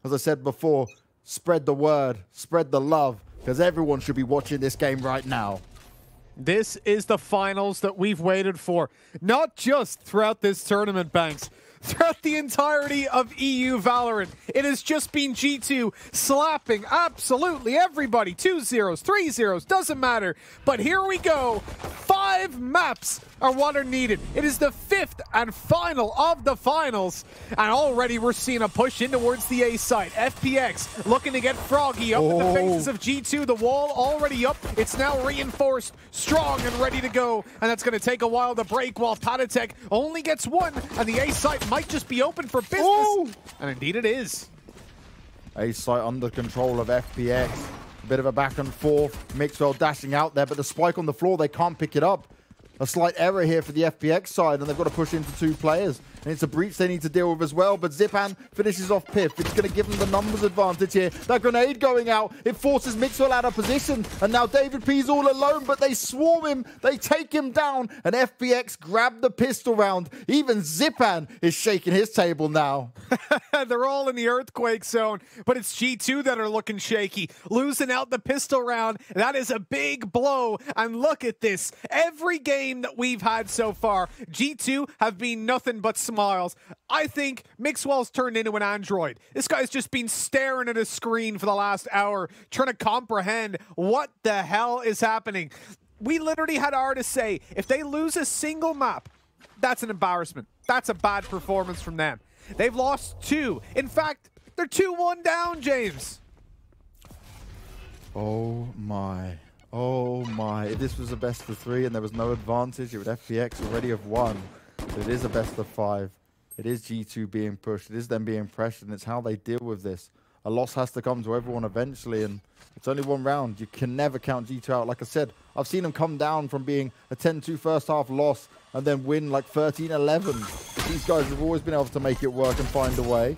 as I said before, spread the word, spread the love, because everyone should be watching this game right now. This is the finals that we've waited for, not just throughout this tournament, Banks. Throughout the entirety of EU Valorant, it has just been G2 slapping absolutely everybody. 2-0s, 3-0s, doesn't matter. But here we go. 5 maps are what are needed. It is the 5th and final of the finals. And already we're seeing a push in towards the A side. FPX looking to get froggy up in the faces of G2. The wall already up. It's now reinforced, strong and ready to go. And that's going to take a while to break while Patatek only gets 1. And the A site might just be open for business. Ooh. And indeed it is. A site under control of FPX. A bit of a back and forth. Mixwell dashing out there, but the spike on the floor, they can't pick it up. A slight error here for the FPX side, and they've got to push into 2 players. And it's a breach they need to deal with as well, but Zipan finishes off Piff. It's going to give them the numbers advantage here. That grenade going out, it forces Mixwell out of position, and now David P's all alone, but they swarm him, they take him down, and FPX grab the pistol round. Even Zipan is shaking his table now. They're all in the earthquake zone, but it's G2 that are looking shaky. Losing out the pistol round, that is a big blow, and look at this. Every game that we've had so far, G2 have been nothing but smiles. I think Mixwell's turned into an android. This guy's just been staring at a screen for the last hour, trying to comprehend what the hell is happening. We literally had artists say, if they lose a single map, that's an embarrassment. That's a bad performance from them. They've lost 2. In fact, they're 2-1 down, James. Oh my. Oh my. If this was a best of 3 and there was no advantage, it would FPX already have won. But it is a best of 5. It is G2 being pushed. It is them being pressured, and it's how they deal with this. A loss has to come to everyone eventually, and it's only 1 round. You can never count G2 out. Like I said, I've seen them come down from being a 10-2 first half loss and then win like 13-11. These guys have always been able to make it work and find a way.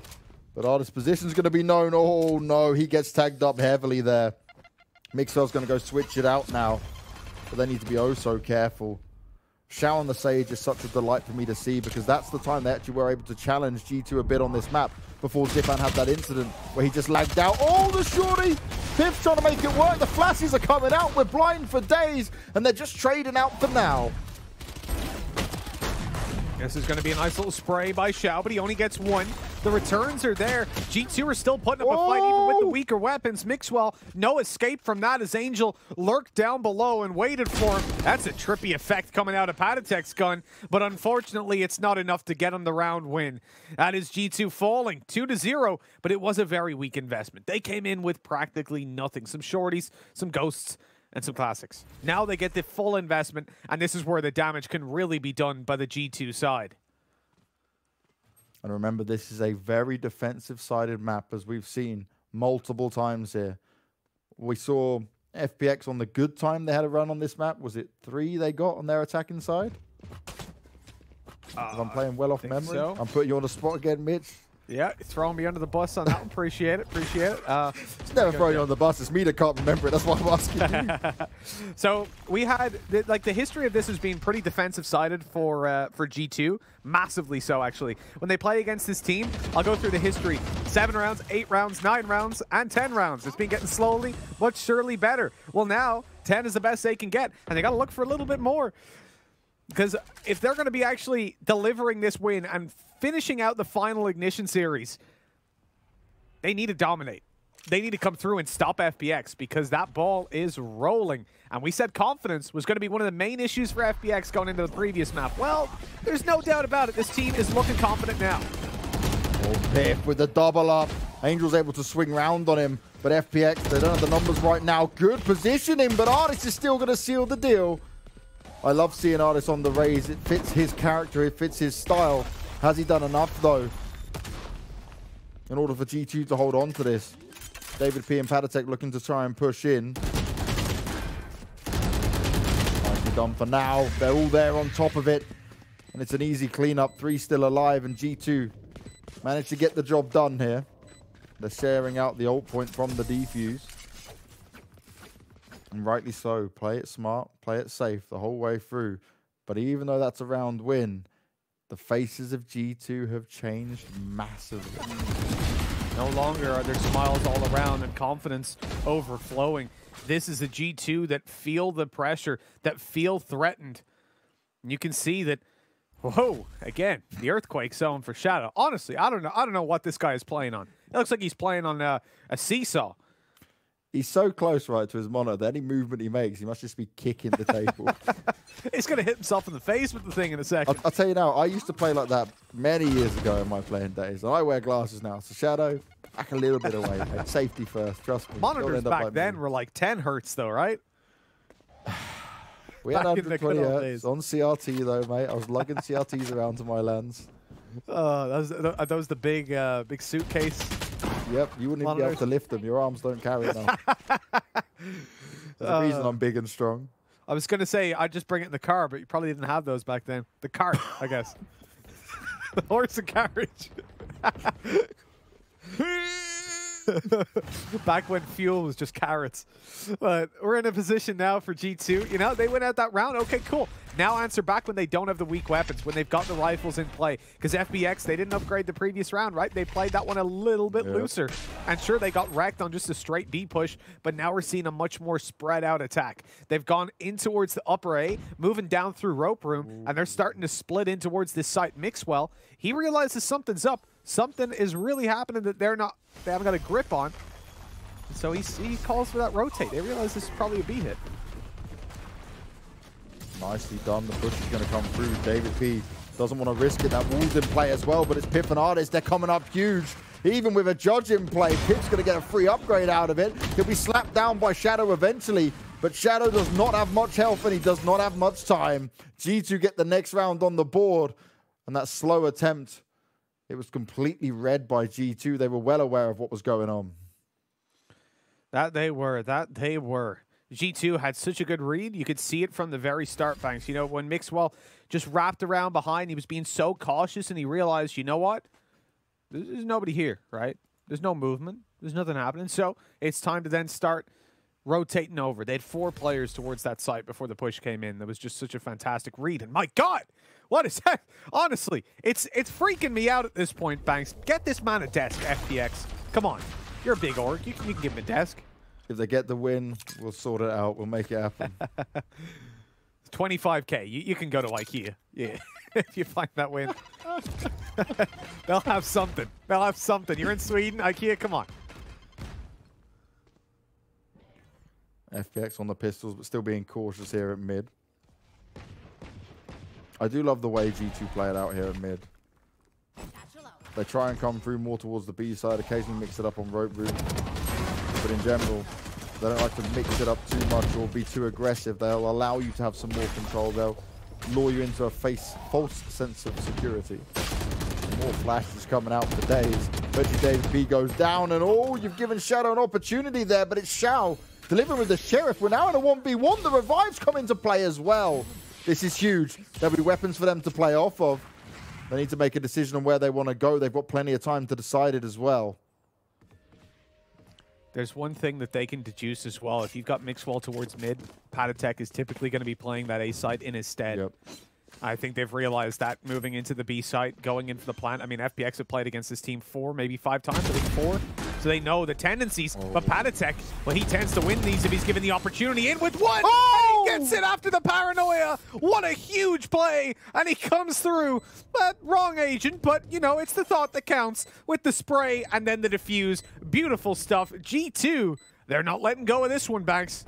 But Artist's position is going to be known. Oh no, he gets tagged up heavily there. Mixwell's going to go switch it out now, but they need to be oh so careful. Shao on the Sage is such a delight for me to see, because that's the time they actually were able to challenge G2 a bit on this map before Zipan had that incident where he just lagged out. Oh, the shorty! Piff's trying to make it work. The flashes are coming out. We're blind for days, and they're just trading out for now. This is going to be a nice little spray by Shao, but he only gets 1. The returns are there. G2 are still putting up a fight even with the weaker weapons. Mixwell, no escape from that as Angel lurked down below and waited for him. That's a trippy effect coming out of Patatek's gun, but unfortunately it's not enough to get him the round win. That is G2 falling 2-0, but it was a very weak investment. They came in with practically nothing. Some shorties, some ghosts, and some classics. Now they get the full investment, and this is where the damage can really be done by the G2 side. And remember, this is a very defensive-sided map, as we've seen multiple times here. We saw FPX on the good time they had a run on this map. Was it 3 they got on their attacking side? If I'm playing well off memory. So. I'm putting you on the spot again, Mitch. Yeah, throwing me under the bus on that one. Appreciate it. Appreciate it. It's never throwing you on the bus. It's me that can't remember it. That's why I'm asking you. So we had the history of this has been pretty defensive-sided for G2, massively so actually. When they play against this team, I'll go through the history: 7 rounds, 8 rounds, 9 rounds, and 10 rounds. It's been getting slowly but surely better. Well, now 10 is the best they can get, and they got to look for a little bit more. Because if they're going to be actually delivering this win and finishing out the final Ignition series, they need to dominate. They need to come through and stop FPX, because that ball is rolling. And we said confidence was going to be one of the main issues for FPX going into the previous map. Well, there's no doubt about it. This team is looking confident now. Oh, Piff with the double up. Angel's able to swing round on him, but FPX, they don't have the numbers right now. Good positioning, but Artist is still going to seal the deal. I love seeing Artist on the raise. It fits his character. It fits his style. Has he done enough, though, in order for G2 to hold on to this? David P and Patatek looking to try and push in. Nicely done for now. They're all there on top of it. And it's an easy cleanup. 3 still alive, and G2 managed to get the job done here. They're sharing out the ult point from the defuse. And rightly so. Play it smart, play it safe the whole way through. But even though that's a round win, the faces of G2 have changed massively. No longer are there smiles all around and confidence overflowing. This is a G2 that feel the pressure, that feel threatened. And you can see that, whoa, again, the earthquake zone for Shadow. Honestly, I don't know what this guy is playing on. It looks like he's playing on a seesaw. He's so close, right, to his monitor that any movement he makes, he must just be kicking the table. He's going to hit himself in the face with the thing in a second. I'll tell you now, I used to play like that many years ago in my playing days. I wear glasses now, so Shadow, back a little bit away, mate. Safety first, trust me. Monitors back then were like 10 hertz, though, right? We had 120 hertz on CRT, though, mate. I was lugging CRTs around to my lands. That was the big suitcase. Yep, you wouldn't even be able to lift them. Your arms don't carry enough. There's a reason I'm big and strong. I was going to say I'd just bring it in the car, but you probably didn't have those back then. The cart, I guess. The horse and carriage. Back when fuel was just carrots. But we're in a position now for G2. You know, they went out that round. Okay, cool. Now answer back when they don't have the weak weapons, when they've got the rifles in play. Because FBX, they didn't upgrade the previous round, right? They played that one a little bit looser. And sure, they got wrecked on just a straight B push, but now we're seeing a much more spread out attack. They've gone in towards the upper A, moving down through rope room, and they're starting to split in towards this site. Mixwell, he realizes something's up. Something is really happening that they haven't got a grip on. So he calls for that rotate. They realize this is probably a B hit. Nicely done. The push is going to come through. David P doesn't want to risk it. That wall's in play as well, but it's Pip and Artist. They're coming up huge. Even with a judge in play, Pip's going to get a free upgrade out of it. He'll be slapped down by Shadow eventually, but Shadow does not have much health and he does not have much time. G2 get the next round on the board, and that slow attempt, it was completely read by G2. They were well aware of what was going on. That they were. G2 had such a good read. You could see it from the very start, Banks. You know, when Mixwell just wrapped around behind, he was being so cautious, and he realized, you know what? There's nobody here, right? There's no movement. There's nothing happening. So it's time to then start rotating over. They had 4 players towards that site before the push came in. That was just such a fantastic read. And my God, what is that? Honestly, it's freaking me out at this point, Banks. Get this man a desk, FPX. Come on. You're a big orc. You can give him a desk. If they get the win, we'll sort it out. We'll make it happen. 25K. You can go to IKEA. Yeah. If you find that win. They'll have something. They'll have something. You're in Sweden, IKEA, come on. FPX on the pistols, but still being cautious here at mid. I do love the way G2 play it out here at mid. They try and come through more towards the B side, occasionally mix it up on rope room. But in general, they don't like to mix it up too much or be too aggressive. They'll allow you to have some more control. They'll lure you into a false sense of security. More flashes coming out for days. Reggie Davis B goes down, and oh, you've given Shadow an opportunity there, but it's Shao delivering with the Sheriff. We're now in a 1v1. The revives come into play as well. This is huge. There'll be weapons for them to play off of. They need to make a decision on where they want to go. They've got plenty of time to decide it as well. There's one thing that they can deduce as well. If you've got Mixwell towards mid, Patatek is typically going to be playing that A side in his stead. Yep. I think they've realized that moving into the B site, going in for the plant. I mean, FPX have played against this team 4, maybe 5 times, I think 4. So they know the tendencies. Oh. But Patatek, well, he tends to win these if he's given the opportunity in with one. Oh! And he gets it after the paranoia. What a huge play. And he comes through. Wrong agent, but, you know, it's the thought that counts with the spray and then the defuse. Beautiful stuff. G2, they're not letting go of this one, Banks.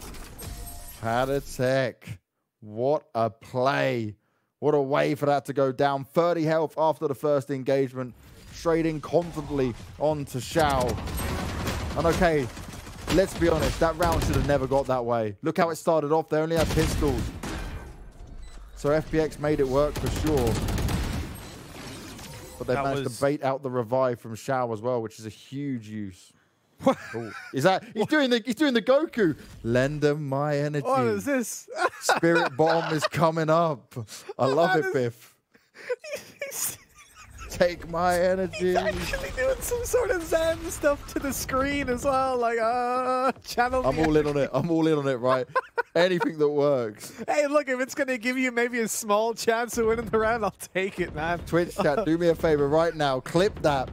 Patatek, what a play. What a way for that to go down. 30 health after the first engagement. Straight in confidently onto Shao. And okay, let's be honest, that round should have never got that way. Look how it started off. They only had pistols. So FPX made it work for sure. But they managed to bait out the revive from Shao as well, which is a huge use. Oh, is that he's doing the Goku? Lend them my energy. What is this? Spirit bomb is coming up. I love it, Biff. Take my energy. He's actually doing some sort of Zen stuff to the screen as well, like channel. I'm all in on it. I'm all in on it, right? Anything that works. Hey, look, if it's gonna give you maybe a small chance of winning the round, I'll take it, man. Twitch chat, do me a favor right now. Clip that.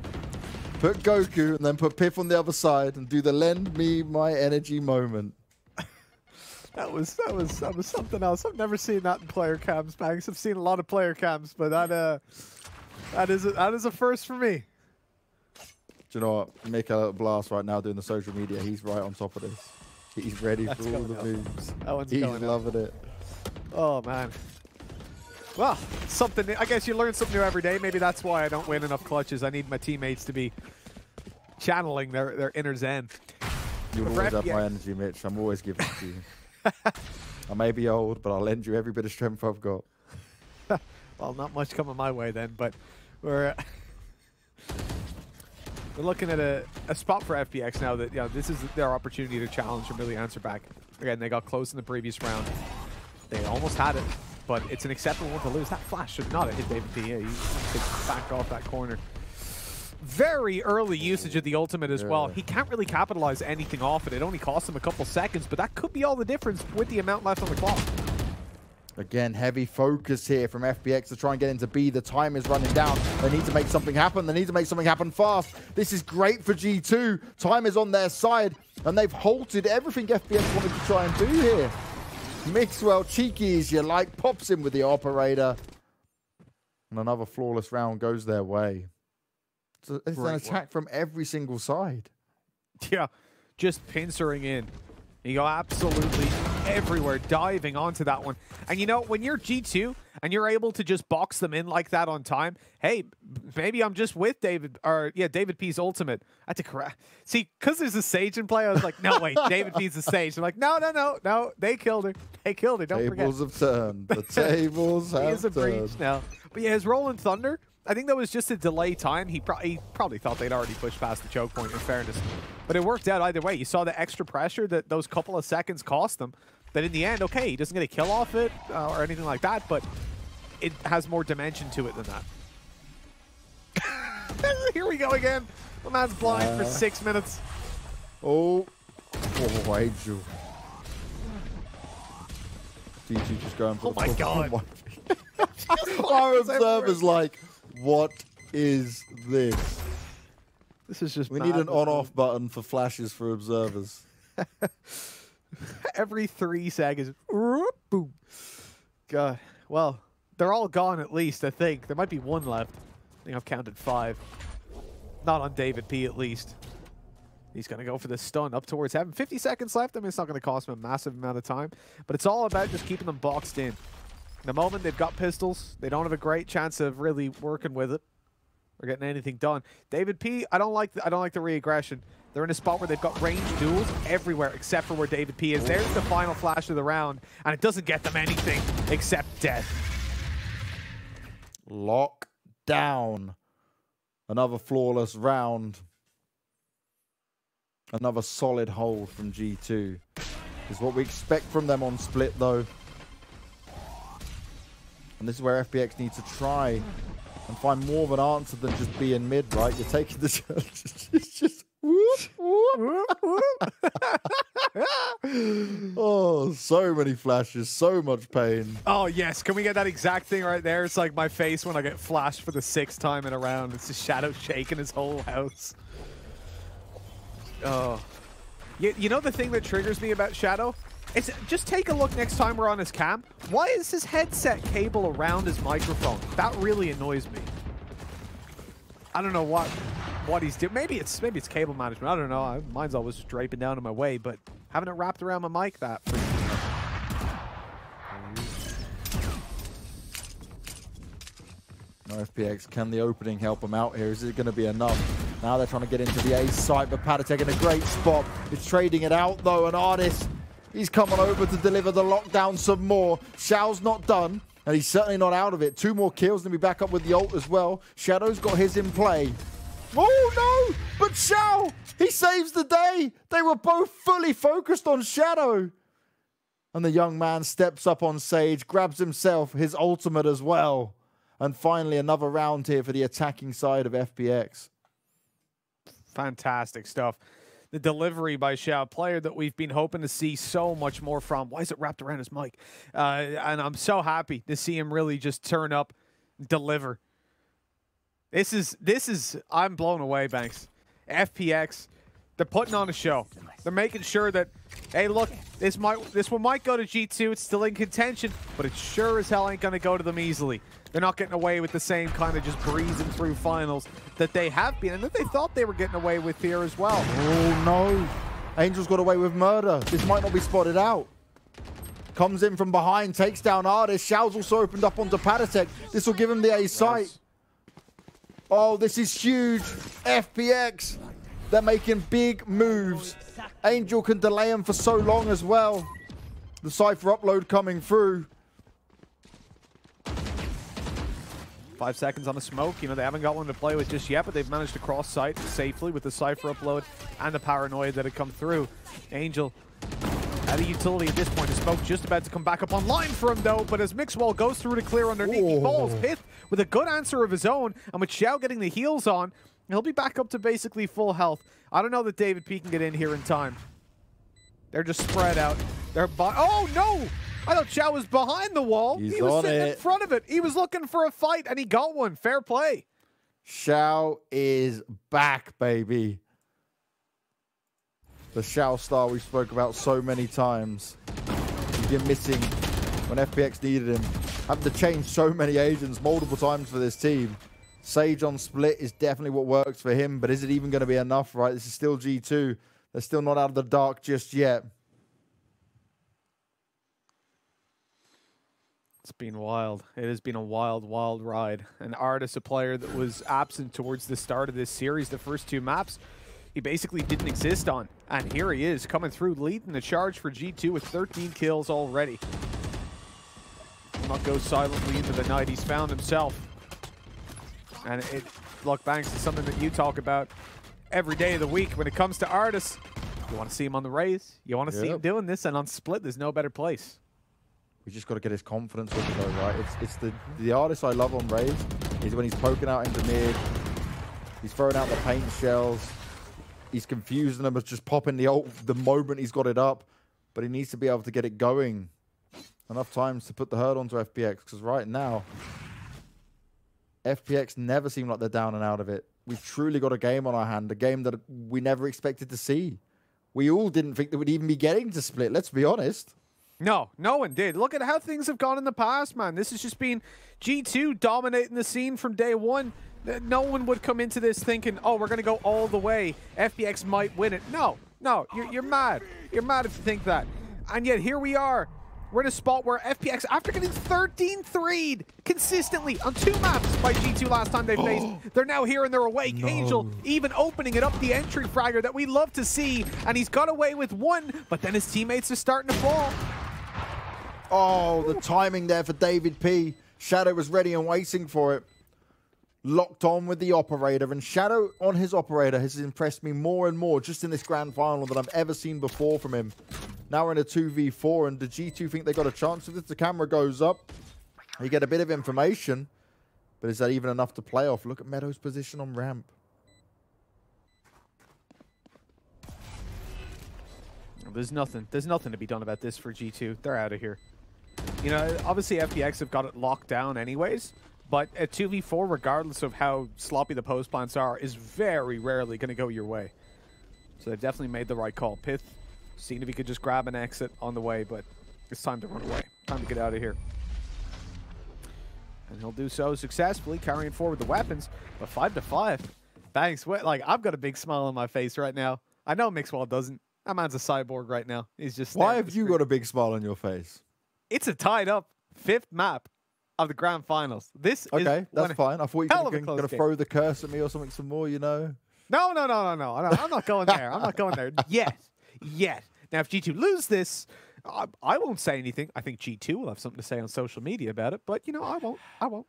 Put Goku and then put Piff on the other side and do the lend me my energy moment. That was something else. I've never seen that in player cams, Banks. I've seen a lot of player cams, but that is a first for me. Do you know what? Mikael Blast right now doing the social media. He's right on top of this. He's ready for all the moves. He's loving it. Oh man. Well, something. I guess you learn something new every day. Maybe that's why I don't win enough clutches. I need my teammates to be channeling their inner zen. You'll always have my energy, Mitch. I'm always giving it to you. I may be old, but I'll lend you every bit of strength I've got. Well, not much coming my way then, but we're looking at a spot for FPX now that this is their opportunity to challenge and really answer back. Again, they got close in the previous round. They almost had it, but it's an acceptable one to lose. That flash should not have hit David P. He backed off that corner. Very early usage of the ultimate as well. He can't really capitalize anything off it. It only cost him a couple seconds, but that could be all the difference with the amount left on the clock. Again, heavy focus here from FPX to try and get into B. The time is running down. They need to make something happen. They need to make something happen fast. This is great for G2. Time is on their side, and they've halted everything FPX wanted to try and do here. Mixwell, cheeky as you like, pops in with the operator. And another flawless round goes their way. So it's an attack from every single side. Yeah, just pincering in. You go absolutely everywhere, diving onto that one. And you know, when you're G2 and you're able to just box them in like that on time, hey, maybe I'm just with David P's ultimate. I had to correct. See, because there's a Sage in play, I was like, no, wait, David P's the Sage. I'm like, no, they killed her. They killed her, don't forget. Tables have turned. The tables have turned. He is a breach now. But yeah, his Rolling Thunder, I think that was just a delay time. He probably thought they'd already pushed past the choke point, in fairness. But it worked out either way. You saw the extra pressure that those couple of seconds cost them. That in the end, okay, he doesn't get a kill off it or anything like that, but it has more dimension to it than that. Here we go again. The man's blind for 6 minutes. Oh, Angel. DG just going for oh my god. Our observer's like, what is this? This is just we need an on-off button for flashes for observers. Every 3 seconds. Boom. God. Well, they're all gone at least, I think. There might be one left. I think I've counted 5. Not on David P at least. He's going to go for the stun up towards heaven. 50 seconds left. I mean, it's not going to cost him a massive amount of time. But it's all about just keeping them boxed in. The moment they've got pistols, they don't have a great chance of really working with it or getting anything done. David P, I don't like the re-aggression. They're in a spot where they've got ranged duels everywhere except for where David P is. There's the final flash of the round, and it doesn't get them anything except death. Lock down. Another flawless round. Another solid hold from G2. Is what we expect from them on split, though. And this is where FPX needs to try and find more of an answer than just being mid, right? You're taking the challenge. It's just whoop, whoop. Oh, so many flashes, so much pain. Oh, yes. Can we get that exact thing right there? It's like my face when I get flashed for the 6th time in a round. It's just Shadow shaking his whole house. Oh. You know the thing that triggers me about Shadow? It's just take a look next time we're on his cam. Why is his headset cable around his microphone? That really annoys me. I don't know what he's doing. Maybe it's cable management. I don't know. Mine's always draping down in my way, but having it wrapped around my mic, that. No FPX, can the opening help him out here? Is it going to be enough? Now they're trying to get into the A site, but Patatek in a great spot. It's trading it out though, and Artist, he's coming over to deliver the lockdown some more. Xiao's not done, and he's certainly not out of it. 2 more kills, and we back up with the ult as well. Shadow's got his in play. Oh no, but Xiao, he saves the day. They were both fully focused on Shadow. And the young man steps up on Sage, grabs himself his ultimate as well. And finally, another round here for the attacking side of FPX. Fantastic stuff. The delivery by Xiao, player that we've been hoping to see so much more from. Why is it wrapped around his mic? And I'm so happy to see him really just turn up, deliver. This is I'm blown away, Banks. FPX, they're putting on a show. They're making sure that, hey, look, this one might go to G2. It's still in contention, but it sure as hell ain't going to go to them easily. They're not getting away with the same kind of just breezing through finals that they have been and that they thought they were getting away with here as well. Oh, no. Angel's got away with murder. This might not be spotted out. Comes in from behind, takes down Artist. Xiao's also opened up onto Patatek. This will give him the A site. Yes. Oh, this is huge. FPX. They're making big moves. Angel can delay him for so long as well. The Cypher upload coming through. 5 seconds on the smoke. You know, they haven't got one to play with just yet, but they've managed to cross site safely with the Cypher upload and the paranoia that had come through. Angel at a utility at this point. The smoke just about to come back up online for him, though, but as Mixwell goes through to clear underneath, he falls. Pith with a good answer of his own, and with Xiao getting the heals on, he'll be back up to basically full health. I don't know that David P can get in here in time. They're just spread out. They're oh, no! I thought Xiao was behind the wall. He was sitting in front of it. He was looking for a fight, and he got one. Fair play. Xiao is back, baby. The Xiao star we spoke about so many times. He's been missing when FPX needed him. Having to change so many agents multiple times for this team. Sage on split is definitely what works for him, but is it even going to be enough, right? This is still G2. They're still not out of the dark just yet. It's been wild. It has been a wild, wild ride. An Artist, a player that was absent towards the start of this series, the first 2 maps, he basically didn't exist on. And here he is, coming through, leading the charge for G2 with 13 kills already. Will not go silently into the night. He's found himself. And look, Banks, is something that you talk about every day of the week when it comes to Artists. You want to see him on the Rays. You want to see him doing this, and on split, there's no better place. We just got to get his confidence with it, though, right? It's the Artist I love on Rays is when he's poking out into mid. He's throwing out the paint shells. He's confusing them as just popping the ult the moment he's got it up. But he needs to be able to get it going enough times to put the hurt onto FPX. Because right now, FPX never seem like they're down and out of it. We've truly got a game on our hand, a game that we never expected to see. We all didn't think that we'd even be getting to split, let's be honest. No, no one did. Look at how things have gone in the past, man. This has just been G2 dominating the scene from day one. No one would come into this thinking, oh, we're going to go all the way. FPX might win it. No, no, you're mad. You're mad if you think that. And yet here we are. We're in a spot where FPX, after getting 13-3'd consistently on 2 maps by G2 last time they faced, they're now here and they're awake. No. Angel even opening it up, the entry fragger that we love to see, and he's got away with 1, but then his teammates are starting to fall. Oh, the timing there for David P. Shadow was ready and waiting for it. Locked on with the operator, and Shadow on his operator has impressed me more and more just in this grand final than I've ever seen before from him. Now we're in a 2v4, and the G2 think they got a chance. If the camera goes up, you get a bit of information, but is that even enough to play off? Look at Meadow's position on ramp. There's nothing to be done about this for G2. They're out of here. You know, obviously FPX have got it locked down anyways, but a 2v4, regardless of how sloppy the post plants are, is very rarely going to go your way. So they've definitely made the right call. Pith, seeing if he could just grab an exit on the way, but it's time to run away. Time to get out of here. And he'll do so successfully, carrying forward the weapons, but 5-5. Banks, like, I've got a big smile on my face right now. I know Mixwell doesn't. That man's a cyborg right now. He's just... Why have you got a big smile on your face? It's a tied up 5th map of the grand finals. This is... Okay, that's fine. I thought you were going to throw the curse at me or something some more, you know? No. I'm not going there. I'm not going there yet. Now, if G2 lose this, I won't say anything. I think G2 will have something to say on social media about it, but, you know, I won't.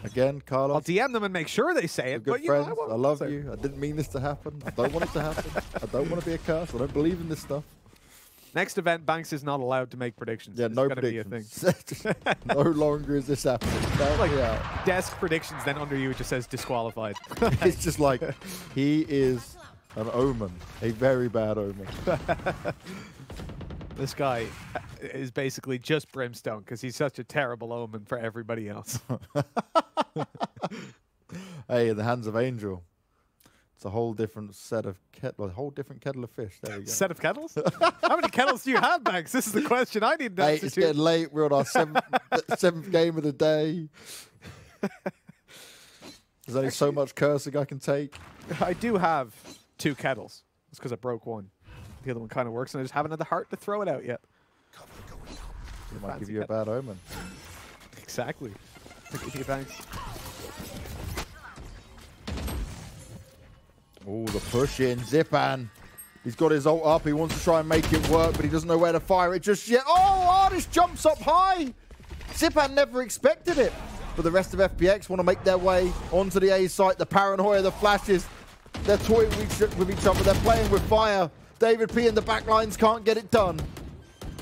Again, Carlos. I'll DM them and make sure they say it, but, you know, I won't. I love you. I didn't mean this to happen. I don't want it to happen. I don't want to be a curse. I don't believe in this stuff. Next event, Banks is not allowed to make predictions. Yeah, no predictions. Be a thing. No longer is this happening. Like desk predictions, then under you it just says disqualified. It's just like, he is an omen. A very bad omen. This guy is basically just Brimstone because he's such a terrible omen for everybody else. Hey, in the hands of Angel, it's a whole different set of a whole different kettle of fish. There we go. Set of kettles? How many kettles do you have, Banks? This is the question I need to answer. It's getting late. We're on our seventh game of the day. There's only so much cursing I can take. I do have 2 kettles. It's because I broke one. The other one kind of works, and I just haven't had the heart to throw it out yet. It might give you a bad omen. Exactly. Thanks. Oh, the push in. Zipan. He's got his ult up. He wants to try and make it work, but he doesn't know where to fire it just yet. Oh, Artist jumps up high. Zipan never expected it. But the rest of FPX want to make their way onto the A site. The paranoia, the flashes. They're toying with each other. They're playing with fire. David P and the backlines can't get it done.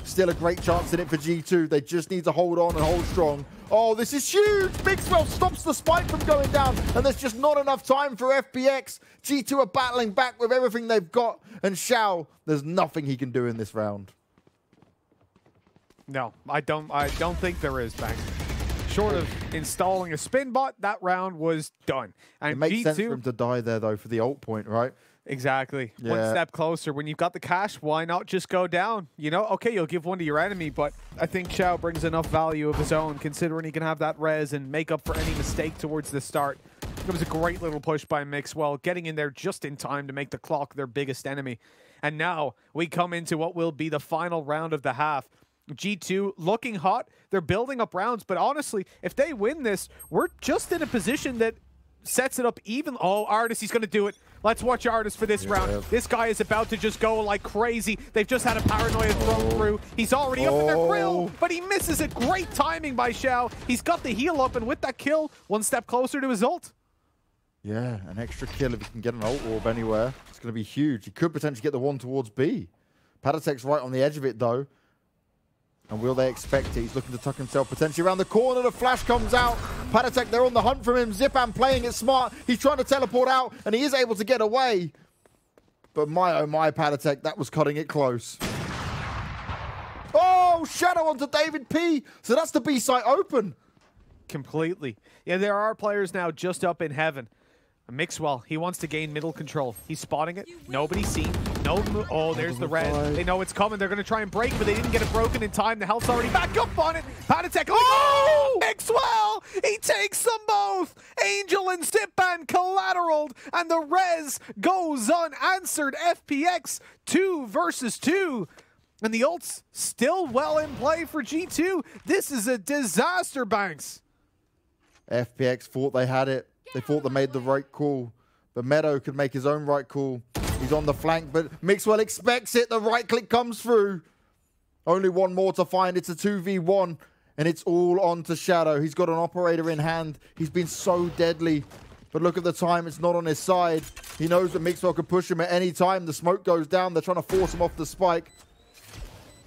Still a great chance in it for G2. They just need to hold on and hold strong. Oh, this is huge. Mixwell stops the spike from going down, and there's just not enough time for FPX. G2 are battling back with everything they've got, and Shao, there's nothing he can do in this round. No, I don't think there is, Banks. Short of installing a spin bot, that round was done. And it makes G2, sense for him to die there, though, for the ult point, right? Exactly. Yeah. One step closer. When you've got the cash, why not just go down? You know, okay, you'll give one to your enemy, but I think Shao brings enough value of his own, considering he can have that res and make up for any mistake towards the start. It was a great little push by Mixwell, getting in there just in time to make the clock their biggest enemy. And now we come into what will be the final round of the half. G2 looking hot. They're building up rounds, but honestly, if they win this, we're just in a position that sets it up even. Oh, Artist, he's going to do it. Let's watch Artist for this round. This guy is about to just go like crazy. They've just had a paranoia thrown through. He's already up in their grill, but he misses it. Great timing by Shao. He's got the heal up, and with that kill, one step closer to his ult. Yeah, an extra kill if he can get an ult orb anywhere. It's going to be huge. He could potentially get the one towards B. Patatek's right on the edge of it, though. And will they expect it? He's looking to tuck himself potentially around the corner. The flash comes out. Patatek, they're on the hunt from him. Zipan playing it smart. He's trying to teleport out, and he is able to get away. But my, oh my, Patatek, that was cutting it close. Oh, Shadow onto David P. So that's the B site open. Completely. Yeah, there are players now just up in heaven. Mixwell, he wants to gain middle control. He's spotting it. Nobody's seen. No. Oh, there's the red. They know it's coming. They're going to try and break, but they didn't get it broken in time. The health's already back up on it. Patatek. Oh! Mixwell! He takes them both. Angel and Zipan collateraled, and the res goes unanswered. FPX 2 versus 2. And the ult's still well in play for G2. This is a disaster, Banks. FPX thought they had it. They thought they made the right call. But Meadow could make his own right call. He's on the flank, but Mixwell expects it. The right click comes through. Only one more to find. It's a 2v1, and it's all on to Shadow. He's got an operator in hand. He's been so deadly. But look at the time. It's not on his side. He knows that Mixwell could push him at any time. The smoke goes down. They're trying to force him off the spike.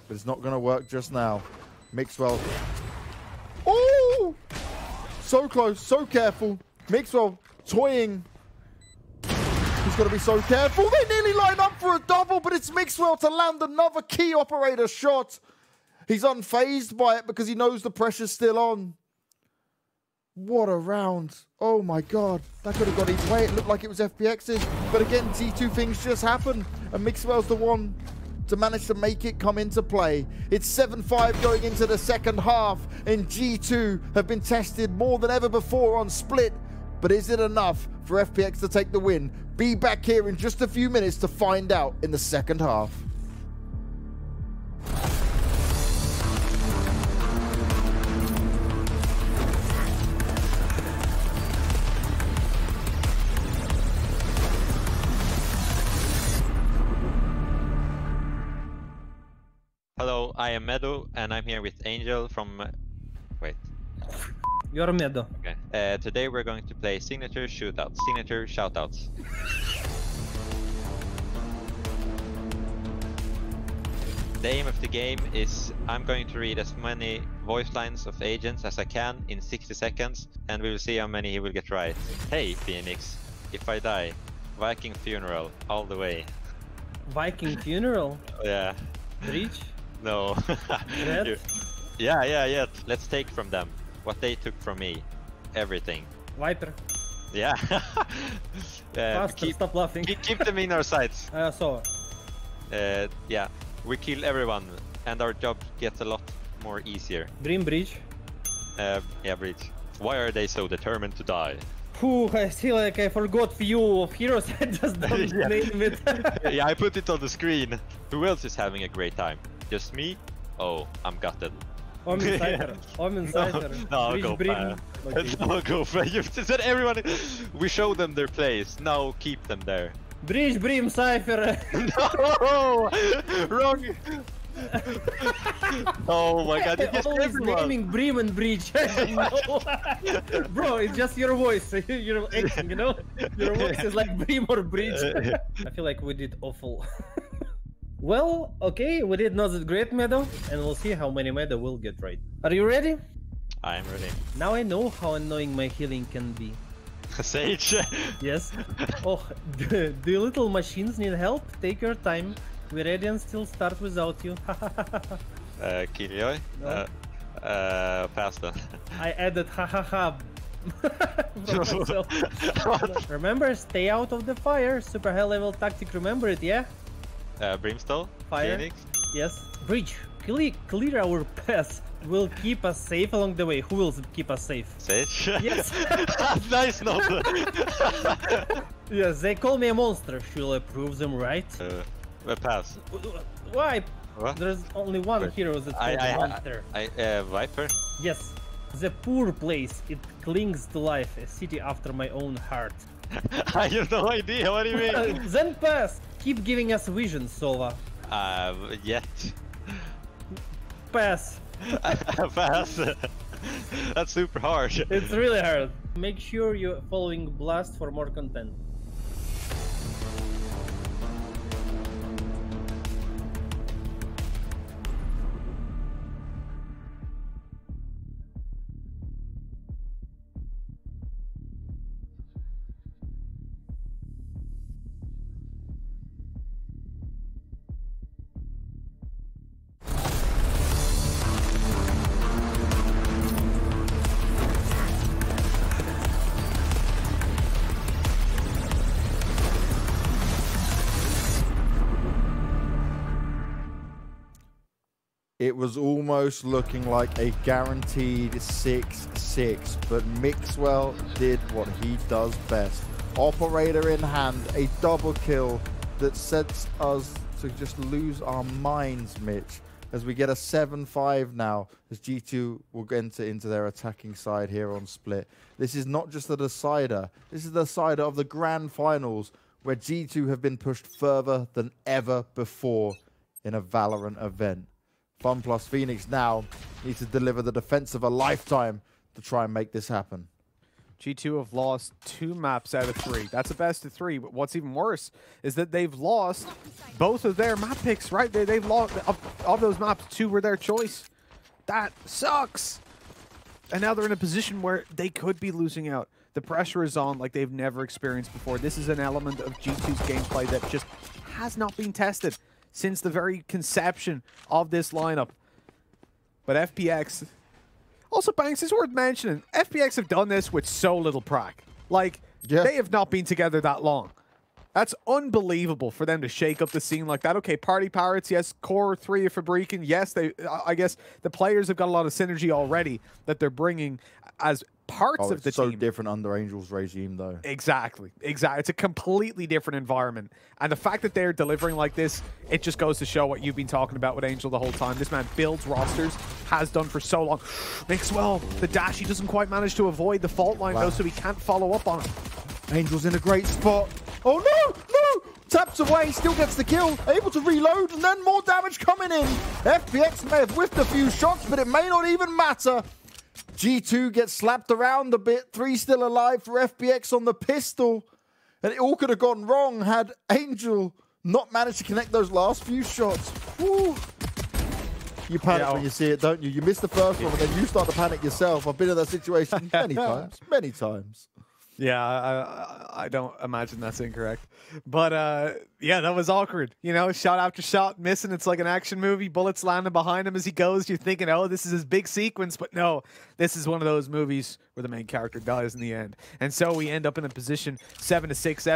But it's not going to work just now. Mixwell. Oh! So close. So careful. Mixwell toying. He's got to be so careful. They nearly line up for a double, but it's Mixwell to land another key operator shot. He's unfazed by it because he knows the pressure's still on. What a round. Oh my God. That could have gone either way. It looked like it was FPX's. But again, G2 things just happen. And Mixwell's the one to manage to make it come into play. It's 7-5 going into the second half. And G2 have been tested more than ever before on split. But is it enough for FPX to take the win? Be back here in just a few minutes to find out in the second half. Hello, I am Meadow, and I'm here with Angel from... Wait. You're Meadow. Okay. Today we're going to play Signature Shootouts. Signature Shoutouts. The aim of the game is I'm going to read as many voice lines of agents as I can in 60 seconds, and we will see how many he will get right. Hey, Phoenix. If I die, Viking funeral, all the way. Viking funeral? Yeah. Breach? No. Red? Yeah. Let's take from them what they took from me. Everything. Viper? Yeah. Faster, stop laughing. keep them in our sights. I saw. Yeah, we kill everyone, and our job gets a lot more easier. Dream Bridge. Yeah, Breach. Why are they so determined to die? Whew, I feel like I forgot few of heroes. I just don't name it. Yeah, I put it on the screen. Who else is having a great time? Just me? Oh, I'm gutted. OMEN Cypher. OMEN Cypher. No, Bridge go Brim. back. Okay. No, go for it. You said everyone. We show them their place. Now keep them there. Bridge Brim Cypher. No! Wrong! Oh my god, you just Always everyone! naming Brim and Bridge. I don't know. Bro, it's just your voice. You're acting, you know? Your voice is like Brim or Bridge. I feel like we did awful. Well, okay, we did not that great meta, and we'll see how many meta we'll get right. Are you ready? I'm ready. Now I know how annoying my healing can be. Sage! Yes. Oh, the little machines need help? Take your time. We're ready and still start without you. Killjoy? No. Pass then. I added hahaha. Remember, stay out of the fire. Super high level tactic, remember it, yeah? Brimstone? Fire. Phoenix? Yes. Breach, clear our path. Will keep us safe along the way. Who will keep us safe? Sage? Yes. Nice note! Yes, they call me a monster. Shall I prove them right? Pass. Why? What? There's only one Wait. hero that's called a monster. Viper? Yes. The poor place. It clings to life. A city after my own heart. I have no idea, what do you mean? Then pass. Keep giving us visions, Sova. Yet. Pass. Pass. That's super hard. It's really hard. Make sure you're following Blast for more content. It was almost looking like a guaranteed 6-6, but Mixwell did what he does best. Operator in hand, a double kill that sets us to just lose our minds, Mitch, as we get a 7-5 now, as G2 will enter into their attacking side here on Split. This is not just the decider, this is the decider of the grand finals, where G2 have been pushed further than ever before in a Valorant event. Fun plus Phoenix now needs to deliver the defense of a lifetime to try and make this happen. G2 have lost 2 maps out of 3. That's a best of 3, but what's even worse is that they've lost both of their map picks, right? They've lost, of those maps, 2 were their choice. That sucks! And now they're in a position where they could be losing out. The pressure is on like they've never experienced before. This is an element of G2's gameplay that just has not been tested since the very conception of this lineup. But FPX... Also, Banks, it's worth mentioning, FPX have done this with so little prac. Like, they have not been together that long. That's unbelievable for them to shake up the scene like that. Okay, Party Pirates, yes. Core 3 of Fabrican, yes. I guess the players have got a lot of synergy already that they're bringing as parts of the team. It's so different under Angel's regime, though. Exactly. It's a completely different environment. And the fact that they're delivering like this, it just goes to show what you've been talking about with Angel the whole time. This man builds rosters, has done for so long. Mixwell, the dash, he doesn't quite manage to avoid the fault line, though, so he can't follow up on it. Angel's in a great spot. Oh, no! No! Taps away, still gets the kill, able to reload, and then more damage coming in. FPX may have whiffed a few shots, but it may not even matter. G2 gets slapped around a bit. 3 still alive for FPX on the pistol. And it all could have gone wrong had Angel not managed to connect those last few shots. Woo. You panic when you see it, don't you? You miss the first one and then you start to panic yourself. I've been in that situation many times. Many times. Yeah, I don't imagine that's incorrect. But, yeah, that was awkward. You know, shot after shot, missing. It's like an action movie. Bullets landing behind him as he goes. You're thinking, oh, this is his big sequence. But no, this is one of those movies where where the main character dies in the end. And so we end up in a position 7-6.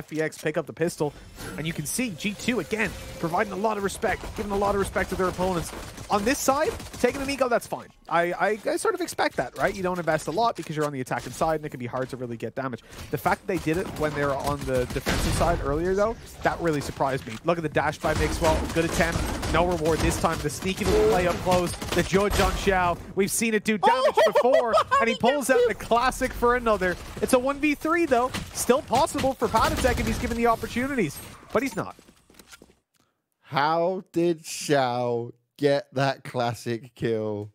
FPX pick up the pistol, and you can see G2 again providing a lot of respect, giving a lot of respect to their opponents. On this side, taking an eco, that's fine. I sort of expect that, right? You don't invest a lot because you're on the attacking side, and it can be hard to really get damage. The fact that they did it when they were on the defensive side earlier, though, that really surprised me. Look at the dash by Mixwell. Good attempt. No reward this time. The sneaky little play up close. The judge on Xiao. We've seen it do damage before, and he pulls out the classic for another. It's a 1v3, though. Still possible for Patatek if he's given the opportunities, but he's not. How did Xiao get that classic kill?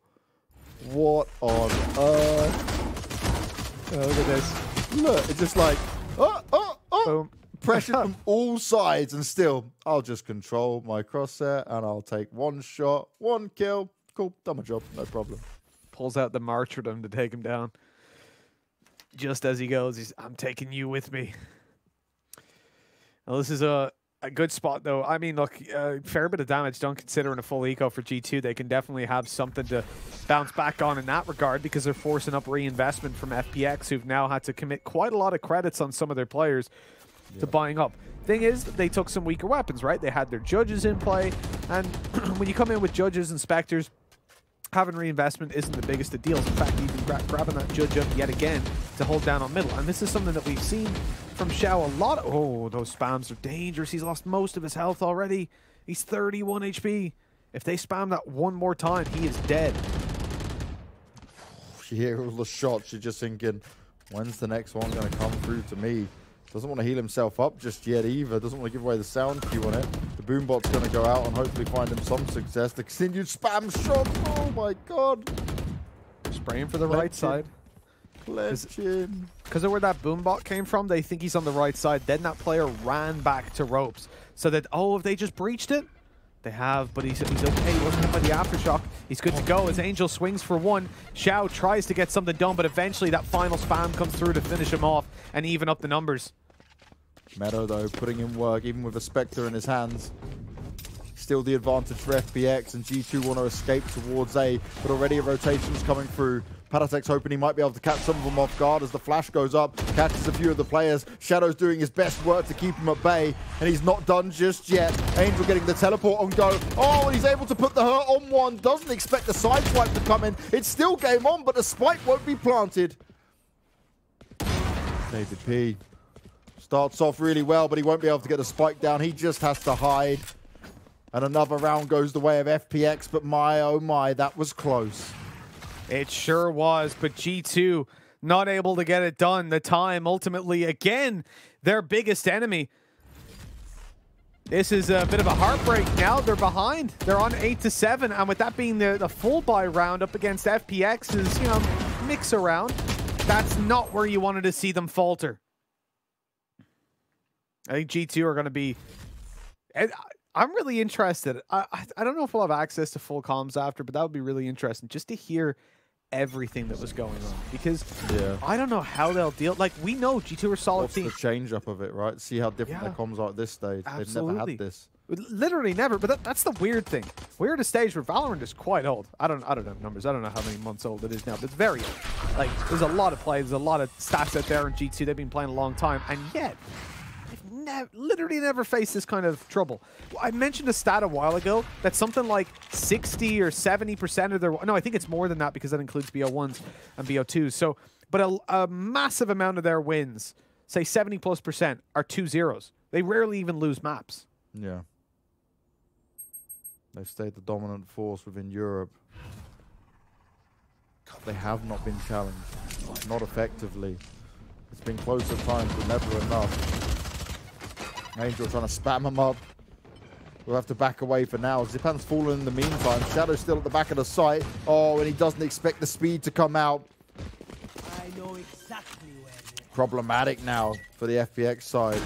What on earth? Oh, look at this. Look, it's just like, Boom. pressure from all sides, and still, I'll just control my crosshair, and I'll take one shot, one kill. Cool, done my job, no problem. Pulls out the martyrdom to take him down. Just as he goes, I'm taking you with me. Well, this is a good spot, though. I mean, look, fair bit of damage. Don't consider in a full eco for G2. They can definitely have something to bounce back on in that regard because they're forcing up reinvestment from FPX, who've now had to commit quite a lot of credits on some of their players to buying up. Thing is, they took some weaker weapons, right? They had their judges in play, and when you come in with judges and specters, having reinvestment isn't the biggest of deals. In fact, even grabbing that judge up yet again to hold down on middle. And this is something that we've seen from Xiao a lot. Oh, those spams are dangerous. He's lost most of his health already. He's 31 HP. If they spam that one more time, he is dead. You hear all the shots, you're just thinking, when's the next one going to come through to me? Doesn't want to heal himself up just yet either. Doesn't want to give away the sound cue on it. The boombot's going to go out and hopefully find him some success. The continued spam shot. Oh my god. Spraying for the right side. Because of where that boombot came from, they think he's on the right side. Then that player ran back to ropes. So that, oh, have they just breached it? They have, but he's okay. He wasn't hit by the aftershock. He's good to go as Angel swings for one. Xiao tries to get something done, but eventually that final spam comes through to finish him off and even up the numbers. Meadow, though, putting in work, even with a Spectre in his hands. Still the advantage for FPX, and G2 want to escape towards A, but already a rotation's coming through. Patatek's hoping he might be able to catch some of them off guard as the flash goes up, catches a few of the players. Shadow's doing his best work to keep him at bay, and he's not done just yet. Angel getting the teleport on go. Oh, and he's able to put the hurt on one. Doesn't expect the side swipe to come in. It's still game on, but the spike won't be planted. David P starts off really well, but he won't be able to get the spike down. He just has to hide. And another round goes the way of FPX, but my, oh my, that was close. It sure was, but G2 not able to get it done. The time, ultimately, again, their biggest enemy. This is a bit of a heartbreak now. They're behind. They're on 8-7, and with that being the full buy round up against FPX's, you know, mix around, that's not where you wanted to see them falter. I think G2 are going to be... I'm really interested. I don't know if we'll have access to full comms after, but that would be really interesting just to hear everything that was going on, because I don't know how they'll deal. Like, we know G2 are solid team. What's the change up of it, right? See how different their comms are at this stage. Absolutely. They've never had this. Literally never, but that's the weird thing. We're at a stage where Valorant is quite old. I don't have numbers. I don't know how many months old it is now, but it's very old. Like, there's a lot of play, there's a lot of stats out there in G2. They've been playing a long time, and yet literally never faced this kind of trouble. I mentioned a stat a while ago that something like 60 or 70% of their... No, I think it's more than that because that includes BO1s and BO2s. So, but a massive amount of their wins, say 70+%, are 2-0s. They rarely even lose maps. Yeah. They've stayed the dominant force within Europe. They have not been challenged. Not effectively. It's been close at times, but never enough. Angel trying to spam him up. We'll have to back away for now. Zipan's fallen in the meantime. Shadow's still at the back of the site. Oh, and he doesn't expect the speed to come out. I know exactly where you're... Problematic now for the FPX side.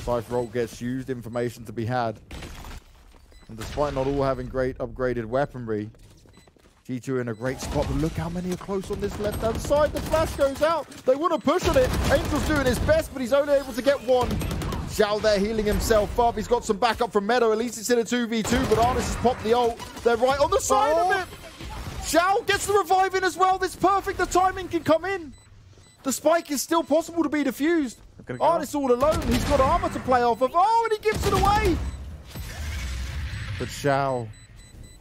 Cypher ult gets used, information to be had. And despite not all having great upgraded weaponry, G2 in a great spot, but look how many are close on this left-hand side. The flash goes out. They want to push on it. Angel's doing his best, but he's only able to get one. Xiao there healing himself up. He's got some backup from Meadow. At least it's in a 2v2, but Arnis has popped the ult. They're right on the side of it. Zhao gets the revive in as well. This perfect. The timing can come in. The spike is still possible to be defused. Artist all alone. He's got armor to play off of. Oh, and he gives it away. But Zhao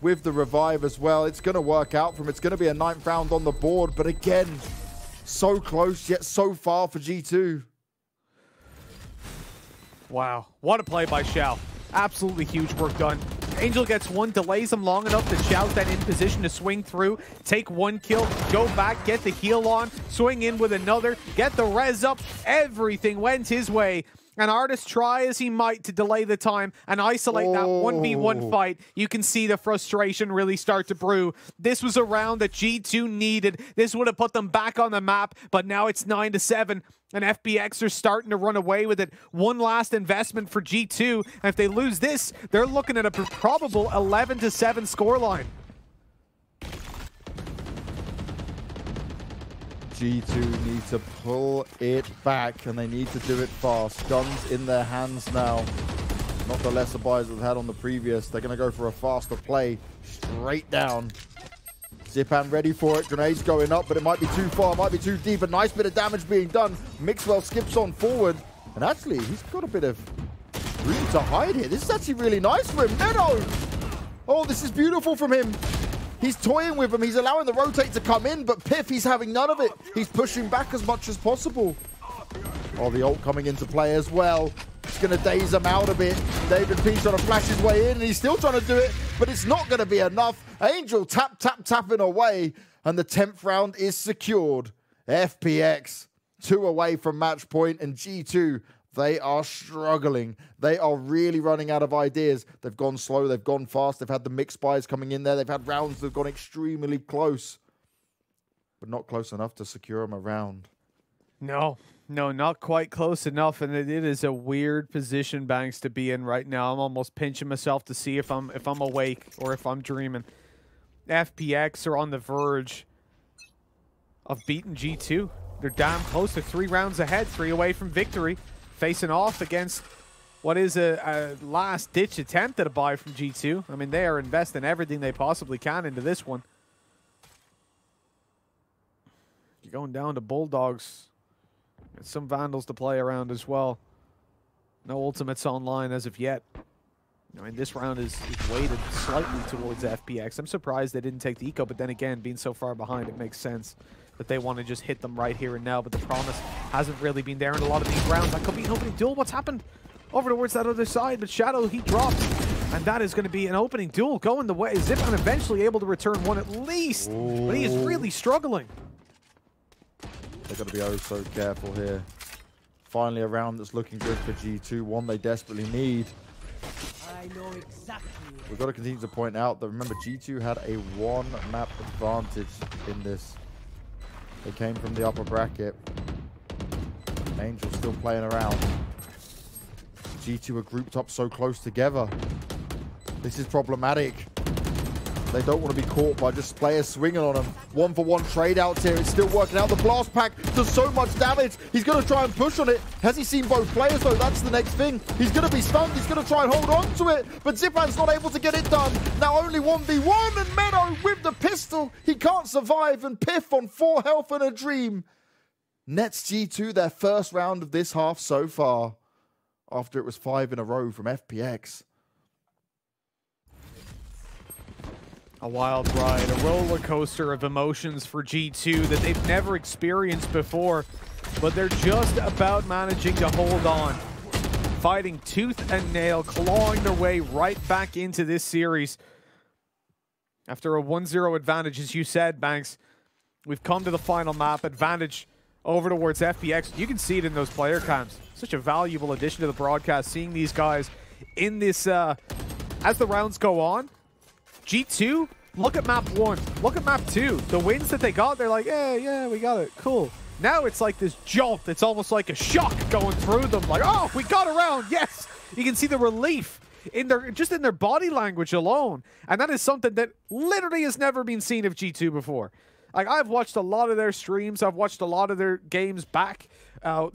with the revive as well. It's going to work out for him. It's going to be a 9th round on the board. But again, so close yet so far for G2. Wow. What a play by Xiao. Absolutely huge work done. Angel gets one, delays him long enough that Xiao's then in position to swing through, take one kill, go back, get the heal on, swing in with another, get the res up. Everything went his way. And Artist, try as he might to delay the time and isolate that 1v1 fight. You can see the frustration really start to brew. This was a round that G2 needed. This would have put them back on the map, but now it's 9-7. And FBX are starting to run away with it. One last investment for G2. And if they lose this, they're looking at a probable 11-7 scoreline. G2 need to pull it back, and they need to do it fast. Guns in their hands now. Not the lesser buys they've had on the previous. They're going to go for a faster play. Straight down. Zipan ready for it. Grenades going up, but it might be too far. It might be too deep. A nice bit of damage being done. Mixwell skips on forward. And actually, he's got a bit of room to hide here. This is actually really nice for him. Meadow! Oh, this is beautiful from him. He's toying with him. He's allowing the rotate to come in, but Piff, he's having none of it. He's pushing back as much as possible. Oh, the ult coming into play as well. It's going to daze him out a bit. David P trying to flash his way in, and he's still trying to do it, but it's not going to be enough. Angel tapping away, and the 10th round is secured. FPX, 2 away from match point, and G2, they are struggling. They are really running out of ideas. They've gone slow. They've gone fast. They've had the mixed buys coming in there. They've had rounds that have gone extremely close, but not close enough to secure them a round. No, not quite close enough, and it is a weird position, Banks, to be in right now. I'm almost pinching myself to see if I'm awake or if I'm dreaming. FPX are on the verge of beating G2. They're damn close. They're 3 rounds ahead, 3 away from victory, facing off against what is a last-ditch attempt at a buy from G2. I mean, they are investing everything they possibly can into this one. You're going down to Bulldogs. And some Vandals to play around as well. No ultimates online as of yet. I mean, this round is weighted slightly towards FPX. I'm surprised they didn't take the eco, but then again, being so far behind, it makes sense that they want to just hit them right here and now, but the promise hasn't really been there in a lot of these rounds. That could be an opening duel. What's happened? Over towards that other side, but Shadow, he drops, and that is going to be an opening duel going the way. Zipan eventually able to return one at least, but he is really struggling. They've got to be oh so careful here. Finally a round that's looking good for G2, one they desperately need. I know exactly. We've got to continue to point out that, remember, G2 had a 1-map advantage in this. They came from the upper bracket. Angel still playing around. G2 are grouped up so close together. This is problematic. They don't want to be caught by just players swinging on them. 1-for-1 trade outs here. It's still working out. The blast pack does so much damage. He's going to try and push on it. Has he seen both players, though? That's the next thing. He's going to be stunned. He's going to try and hold on to it. But Zipan's not able to get it done. Now only 1v1, and Meadow with the pistol. He can't survive, and Piff on 4 health and a dream. Nets G2 their first round of this half so far, after it was 5 in a row from FPX. A wild ride, a roller coaster of emotions for G2 that they've never experienced before, but they're just about managing to hold on. Fighting tooth and nail, clawing their way right back into this series. After a 1-0 advantage, as you said, Banks, we've come to the final map. Advantage over towards FPX. You can see it in those player cams. Such a valuable addition to the broadcast, seeing these guys in this, as the rounds go on. G2, look at map 1, look at map 2. The wins that they got, they're like, yeah, we got it, cool. Now it's like this jolt. It's almost like a shock going through them. Like, oh, we got around, yes. You can see the relief in their body language alone. And that is something that literally has never been seen of G2 before. Like, I've watched a lot of their streams. I've watched a lot of their games back,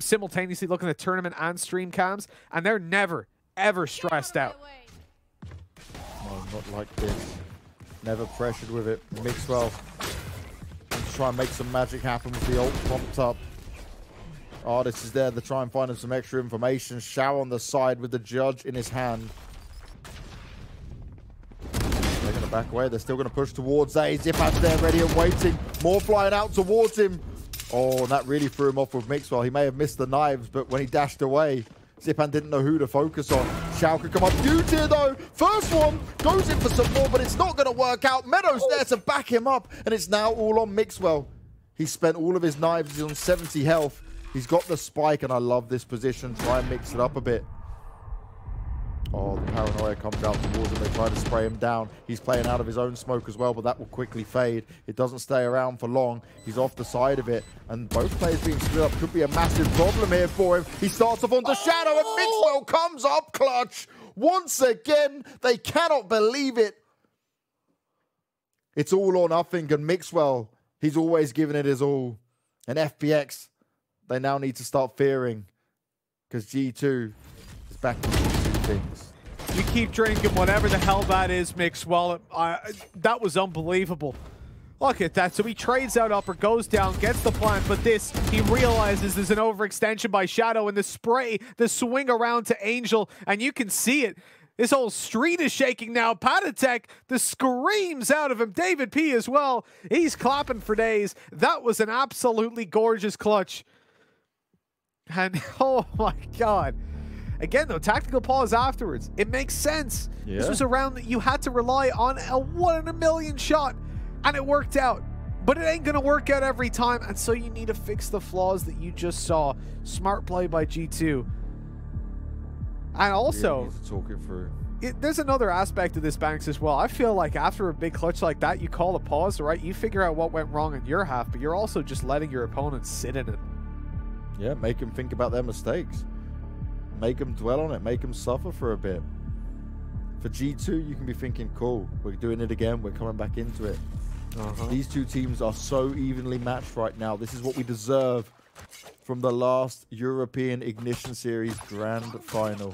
simultaneously looking at tournament and stream cams, and they're never, ever stressed out. No, not like this. Never pressured with it. Mixwell to try and make some magic happen with the ult pumped up. Artist is there to try and find him some extra information. Shao on the side with the judge in his hand. They're going to back away. They're still going to push towards A. Zipan's there ready and waiting. More flying out towards him. Oh, and that really threw him off with Mixwell. He may have missed the knives, but when he dashed away, Zipan didn't know who to focus on. Shao could come up. Huge here, though. First one goes in for some more, but it's not going to work out. Meadow's there to back him up, and it's now all on Mixwell. He spent all of his knives. He's on 70 health. He's got the spike, and I love this position. Try and mix it up a bit. Oh, the paranoia comes out towards him. They try to spray him down. He's playing out of his own smoke as well, but that will quickly fade. It doesn't stay around for long. He's off the side of it, and both players being split up could be a massive problem here for him. He starts off onto Shadow, and Mixwell comes up clutch. Once again, they cannot believe it. It's all or nothing, and Mixwell, he's always given it his all. And FPX, they now need to start fearing, because G2 is back to G2 things. You keep drinking whatever the hell that is, Mixwell. That was unbelievable. Look at that. So he trades out upper, goes down, gets the plant, but this, he realizes there's an overextension by Shadow, and the spray, the swing around to Angel, and you can see it. This whole street is shaking now. Patatek, the screams out of him. David P as well. He's clapping for days. That was an absolutely gorgeous clutch. And oh my God. Again, though, tactical pause afterwards. It makes sense. Yeah. This was a round that you had to rely on a 1 in a million shot, and it worked out. But it ain't going to work out every time, and so you need to fix the flaws that you just saw. Smart play by G2. And also, to talk it through. There's another aspect of this, Banks, as well. I feel like after a big clutch like that, you call a pause, right? You figure out what went wrong in your half, but you're also just letting your opponent sit in it. Yeah, make them think about their mistakes. Make them dwell on it. Make them suffer for a bit. For G2, you can be thinking, cool, we're doing it again. We're coming back into it. These two teams are so evenly matched right now. This is what we deserve from the last European Ignition Series Grand Final.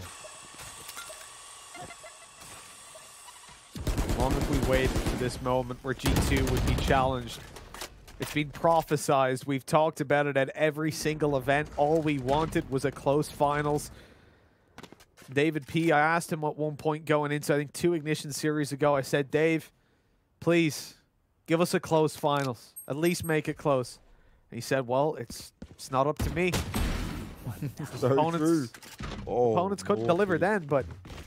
As long as we waited for this moment where G2 would be challenged, it's been prophesized. We've talked about it at every single event. All we wanted was a close finals. David P, I asked him at one point going into, I think, 2 Ignition Series ago, I said, Dave, please, give us a close finals. At least make it close. And he said, well, it's not up to me. Opponents couldn't deliver then, but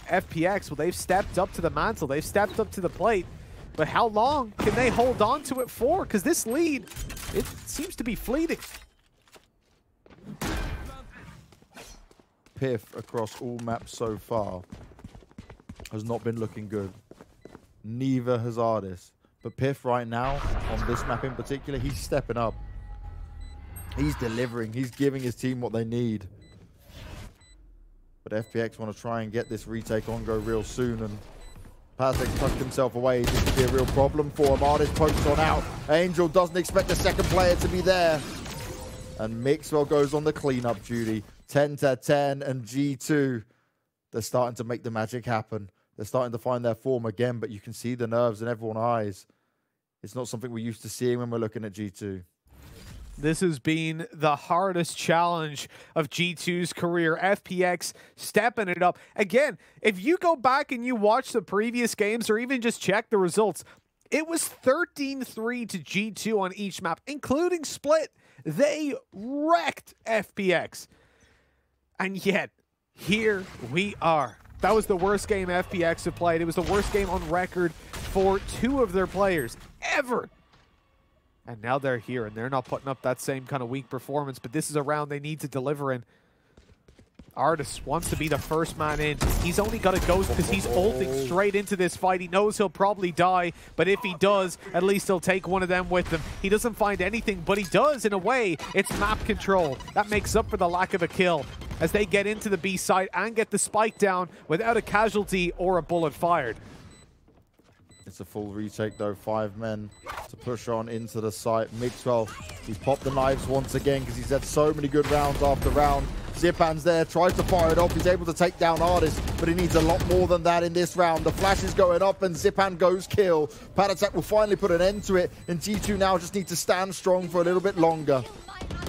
FPX, well, they've stepped up to the mantle. They've stepped up to the plate. But how long can they hold on to it for? Because this lead, it seems to be fleeting. Piff across all maps so far has not been looking good. Neither has Ardis. But Piff right now, on this map in particular, he's stepping up. He's delivering. He's giving his team what they need. But FPX want to try and get this retake on go real soon. And Pazek tucked himself away. This could be a real problem for him. Ardis pokes on out. Angel doesn't expect the second player to be there. And Mixwell goes on the cleanup duty. 10-10 and G2. They're starting to make the magic happen. They're starting to find their form again, but you can see the nerves in everyone's eyes. It's not something we're used to seeing when we're looking at G2. This has been the hardest challenge of G2's career. FPX stepping it up. Again, if you go back and you watch the previous games or even just check the results, it was 13-3 to G2 on each map, including Split. They wrecked FPX. And yet, here we are. That was the worst game FPX have played. It was the worst game on record for 2 of their players ever. And now they're here, and they're not putting up that same kind of weak performance, but this is a round they need to deliver in. Ardis wants to be the first man in. He's only got to ghost because he's ulting straight into this fight. He knows he'll probably die, but if he does, at least he'll take one of them with him. He doesn't find anything, but he does in a way. It's map control. That makes up for the lack of a kill as they get into the B site and get the spike down without a casualty or a bullet fired. It's a full retake though, 5 men to push on into the site. Mixwell, he popped the knives once again because he's had so many good rounds after round. Zipan's there, tries to fire it off. He's able to take down Artist, but he needs a lot more than that in this round. The flash is going up and Zipan goes kill. Patatek will finally put an end to it, and G2 now just need to stand strong for a little bit longer.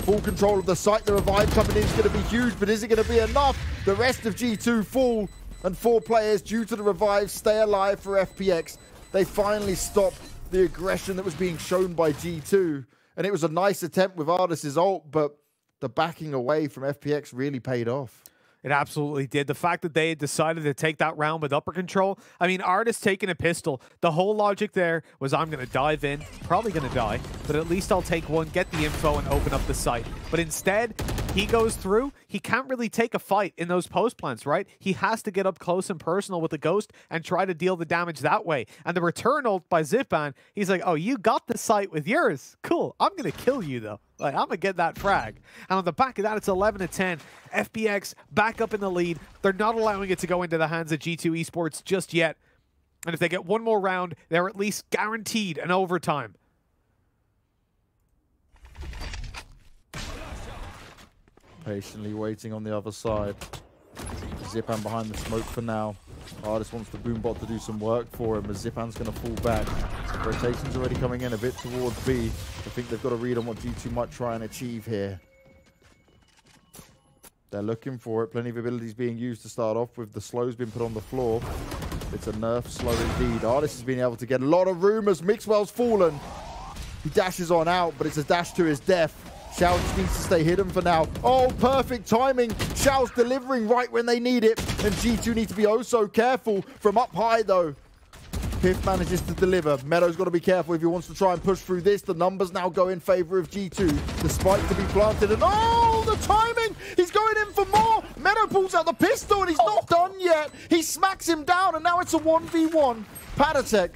Full control of the site. The revive coming in is going to be huge, but is it going to be enough? The rest of G2 fall, and 4 players due to the revive stay alive for FPX. They finally stopped the aggression that was being shown by G2, and it was a nice attempt with Artist's ult, but the backing away from FPX really paid off. It absolutely did. The fact that they had decided to take that round with upper control. I mean, Artist taking a pistol. The whole logic there was I'm going to dive in, probably going to die, but at least I'll take one, get the info, and open up the site. But instead, he goes through. He can't really take a fight in those post plants, right? He has to get up close and personal with the Ghost and try to deal the damage that way. And the return ult by Zipan, he's like, oh, you got the site with yours. Cool. I'm going to kill you, though. Like, I'm going to get that frag. And on the back of that, it's 11-10. FPX back up in the lead. They're not allowing it to go into the hands of G2 Esports just yet. And if they get one more round, they're at least guaranteed an overtime. Patiently waiting on the other side. Zipan behind the smoke for now. Artist wants the Boombot to do some work for him, but Zipan's going to fall back. Rotation's already coming in a bit towards B. I think they've got a read on what G2 might try and achieve here. They're looking for it. Plenty of abilities being used to start off with. The slow's been put on the floor. It's a nerf slow indeed. Artist has been able to get a lot of room as Mixwell's fallen. He dashes on out, but it's a dash to his death. Xiao just needs to stay hidden for now. Oh, perfect timing. Xiao's delivering right when they need it. And G2 need to be oh so careful from up high, though. Piff manages to deliver. Meadow's got to be careful if he wants to try and push through this. The numbers now go in favor of G2. The spike to be planted. And oh, the timing! He's going in for more. Meadow pulls out the pistol and he's not done yet. He smacks him down and now it's a 1v1. Patatek.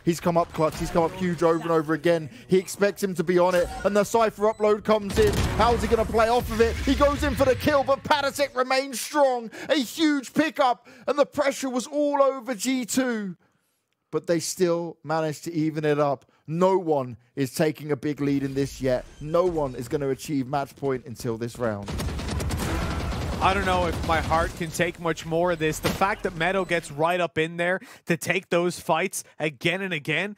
He's come up clutch. He's come up huge over and over again. He expects him to be on it. And the Cypher upload comes in. How's he going to play off of it? He goes in for the kill, but Patatek remains strong. A huge pickup. And the pressure was all over G2. But they still managed to even it up. No one is taking a big lead in this yet. No one is going to achieve match point until this round. I don't know if my heart can take much more of this. The fact that Meadow gets right up in there to take those fights again and again.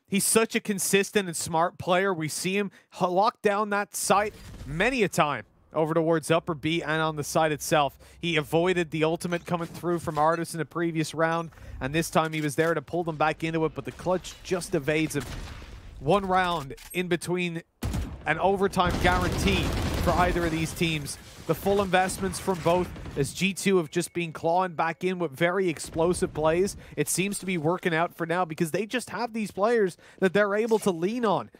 He's such a consistent and smart player. We see him lock down that site many a time over towards upper B and on the side itself. He avoided the ultimate coming through from Artist in the previous round, and this time he was there to pull them back into it, but the clutch just evades him. One round in between an overtime guarantee for either of these teams. The full investments from both, as G2 have just been clawing back in with very explosive plays. It seems to be working out for now because they just have these players that they're able to lean on.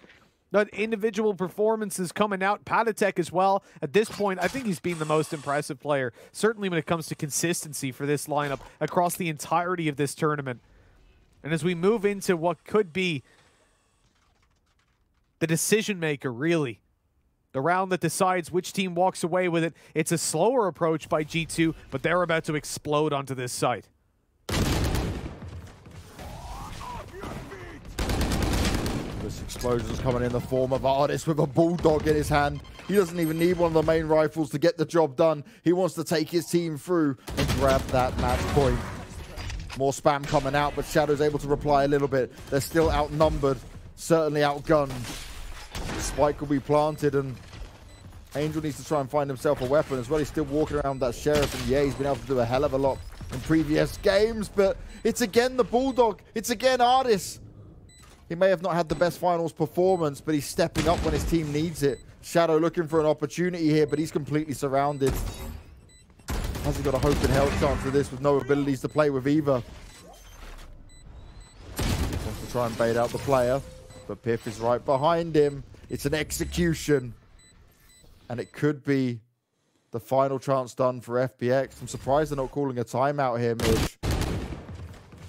That individual performances coming out. Patatek as well. At this point, I think he's been the most impressive player, certainly when it comes to consistency for this lineup across the entirety of this tournament. And as we move into what could be the decision maker, really, the round that decides which team walks away with it, it's a slower approach by G2, but they're about to explode onto this site. This explosion's coming in the form of Artist with a bulldog in his hand. He doesn't even need one of the main rifles to get the job done. He wants to take his team through and grab that match point. More spam coming out, but Shadow's able to reply a little bit. They're still outnumbered, certainly outgunned. The spike will be planted, and Angel needs to try and find himself a weapon as well. He's still walking around that Sheriff, and yeah, he's been able to do a hell of a lot in previous games, but it's again the Bulldog. It's again Artist. He may have not had the best finals performance, but he's stepping up when his team needs it. Shadow looking for an opportunity here, but he's completely surrounded. Has he got a hope in hell chance of this with no abilities to play with either? Wants to try and bait out the player, but Piff is right behind him. It's an execution, and it could be the final chance done for FPX. I'm surprised they're not calling a timeout here, Mitch.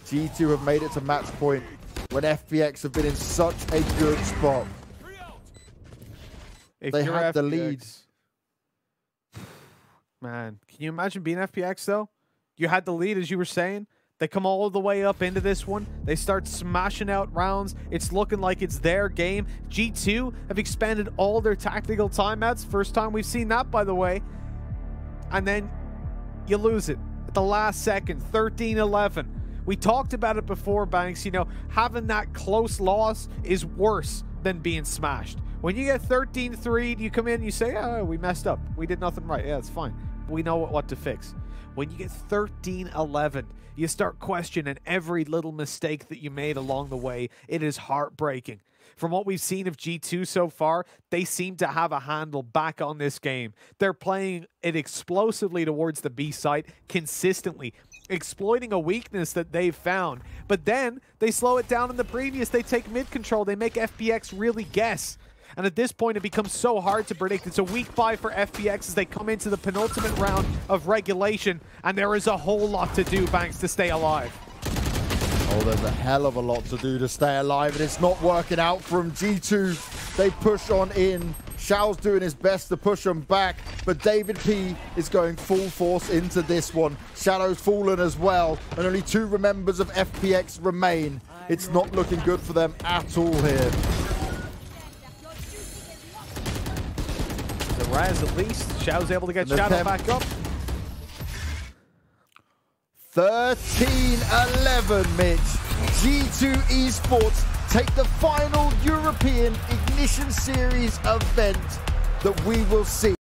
G2 have made it to match point when FPX have been in such a good spot. If they you're had the FPX, lead. Man, can you imagine being FPX, though? You had the lead, as you were saying. They come all the way up into this one. They start smashing out rounds. It's looking like it's their game. G2 have expanded all their tactical timeouts. First time we've seen that, by the way. and then you lose it at the last second, 13-11. We talked about it before, Banks. You know, having that close loss is worse than being smashed. When you get 13-3, you come in and you say, oh, we messed up. We did nothing right. Yeah, it's fine. We know what to fix. When you get 13-11, you start questioning every little mistake that you made along the way. It is heartbreaking. From what we've seen of G2 so far, they seem to have a handle back on this game. They're playing it explosively towards the B site consistently, exploiting a weakness that they've found. But then they slow it down in the previous. They take mid control. They make FPX really guess. And at this point, it becomes so hard to predict. It's a weak buy for FPX as they come into the penultimate round of regulation. And there is a whole lot to do, Banks, to stay alive. Oh, there's a hell of a lot to do to stay alive, and it's not working out from G2. They push on in. Xiao's doing his best to push them back, but David P is going full force into this one. Shadow's fallen as well, and only 2 members of FPX remain. It's not looking good for them at all here. The Raz at least. Xiao's able to get Shadow back up. 13-11, Mitch. G2 Esports take the final European Ignition Series event that we will see.